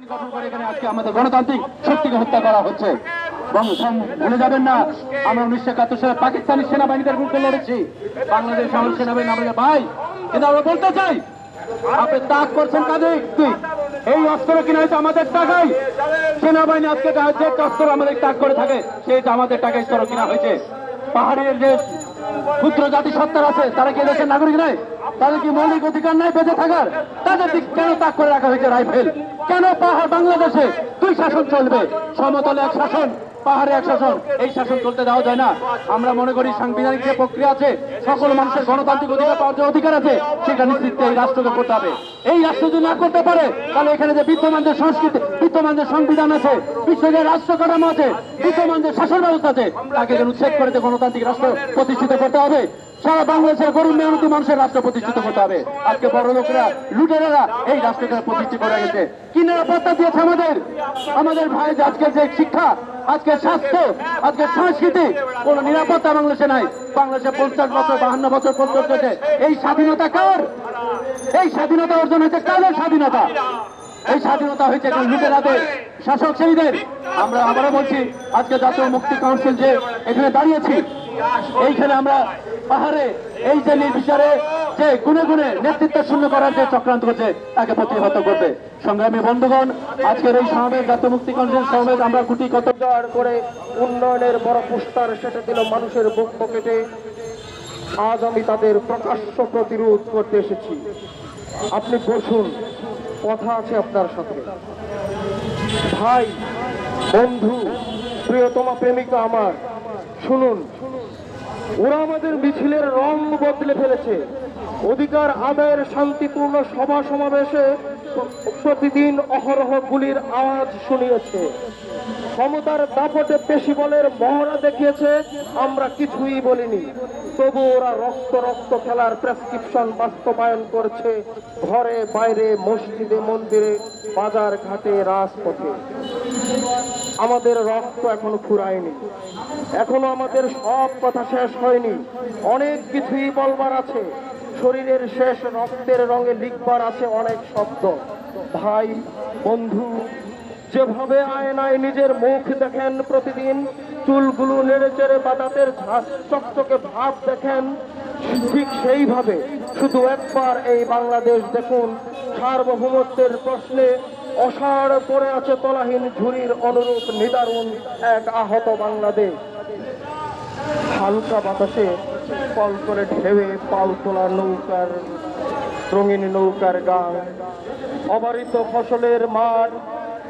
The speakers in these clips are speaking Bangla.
গঠন করে এখানে আজকে আমাদের গণতান্ত্রিক শক্তিকে হত্যা করা হচ্ছে। ভুলে যাবেন না, আমরা 1971 সালে পাকিস্তানি সেনাবাহিনীদের বিরুদ্ধে লড়েছি। বাংলাদেশ আমার সেনাবাহিনী আমাদের ভাই, কিন্তু আমরা বলতে চাই আপনি তাক করছেন কাজে এই অস্ত্র কিনা হয়েছে আমাদের টাকায়। সেনাবাহিনী আজকে যে অস্ত্র আমাদের তাক করে থাকে সেটা আমাদের টাকায় অস্ত্র কিনা হয়েছে। পাহাড়ের যে ক্ষুদ্র জাতিসত্তার আছে তারা কি দেশের নাগরিক নয়? তাদের কি মৌলিক অধিকার নাই বেঁচে থাকার? তাদের দিক কেন তাক করে রাখা হয়েছে রাইফেল? কেন পাহাড় বাংলাদেশে দুই শাসন চলবে? সমতলে এক শাসন, পাহাড়ে এক শাসন। এই শাসন চলতে দেওয়া যায় না। আমরা মনে করি সাংবিধানিক যে প্রক্রিয়া আছে, সকল মানুষের গণতান্ত্রিক অধিকার পাওয়ার যে অধিকার আছে সেটা নিশ্চিত এই রাষ্ট্রকে করতে হবে। এই রাষ্ট্র যদি না করতে পারে তাহলে এখানে যে বিদ্যমান যে সংস্কৃতি, বিদ্যমান যে সংবিধান আছে, বিশ্বের যে রাষ্ট্র কাঠামো আছে, বিদ্যমান যে শাসন ব্যবস্থা আছে, তাকে যেন উচ্ছেদ করে গণতান্ত্রিক রাষ্ট্র প্রতিষ্ঠিত করতে হবে। সারা বাংলাদেশের গরিব মেহনতি মানুষের রাষ্ট্র প্রতিষ্ঠিত করতে হবে। আজকে বড় লোকেরা, লুটেরারা এই রাষ্ট্রকে প্রতিষ্ঠিত করে গেছে। কি নিরাপত্তা দিয়েছে আমাদের? আমাদের ভাই আজকে যে শিক্ষা, আজকে স্বাস্থ্য, আজকে সংস্কৃতি, কোন নিরাপত্তা বাংলাদেশে নাই। বাংলাদেশে 50 বছর 52 বছর চলছে। এই স্বাধীনতা কার? এই স্বাধীনতা অর্জন হয়েছে কাদের স্বাধীনতা? এই স্বাধীনতা হয়েছে এখন লুটেরাদের, শাসক শ্রেণীদের। আমরা আবারও বলছি, আজকে জাতীয় মুক্তি কাউন্সিল যে এখানে দাঁড়িয়েছি, এইখানে আমরা পাহাড়ে এই যে নির্বিচারে যে গুনে গুনে নেতৃত্ব শূন্য করার যে চক্রান্ত করছে তাকে প্রতিহত করবে। সংগ্রামী বন্ধুগণ, আজকের এই সমাবেশ, জাতীয় মুক্তি কাউন্সিল সমাবেশ আমরা কোটি কত করে উন্নয়নের বড় পোস্টার সেটা দিল মানুষের বুক পকেটে। আজ আমি তাদের প্রকাশ্য প্রতিরোধ করতে এসেছি। আপনি বসুন, কথা আছে আপনার সাথে। ভাই, বন্ধু, প্রিয়তমা প্রেমিকা আমার, শুনুন, ওরা আমাদের মিছিলের রং বদলে ফেলেছে। অধিকার আদায়ের শান্তিপূর্ণ সভা সমাবেশে প্রতিদিন অহরহ গুলির আওয়াজ শুনিয়েছে। ক্ষমতার দাপটে পেশি বলের মহড়া দেখিয়েছে, আমরা কিছুই বলিনি। তবু ওরা রক্ত রক্ত খেলার প্রেসক্রিপশন বাস্তবায়ন করছে ঘরে বাইরে, মসজিদে মন্দিরে, বাজার ঘাটে, রাজপথে। আমাদের রক্ত এখনো ফুরায়নি, এখনো আমাদের সব কথা শেষ হয়নি। অনেক কিছুই বলবার আছে, শরীরের শেষ রক্তের রঙে লিখবার আছে অনেক শব্দ। ভাই, বন্ধু, যেভাবে আয়নায় নিজের মুখ দেখেন প্রতিদিন, চুলগুলো নেড়ে চেড়ে বাদাতের চকচকে ভাব দেখেন, ঠিক সেইভাবে শুধু একবার এই বাংলাদেশ দেখুন। সার্বভৌমত্বের প্রশ্নে অসাড় পড়ে আছে তলাহীন ঝুড়ির অনুরূপ নিদারুণ এক আহত বাংলাদেশ। হালকা বাতাসে কল করে ঢেউয়ে পাল তোলা নৌকার, রঙিন নৌকার গান, অবারিত ফসলের মাঠ,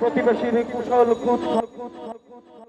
প্রতিবেশীর কুশল কুচ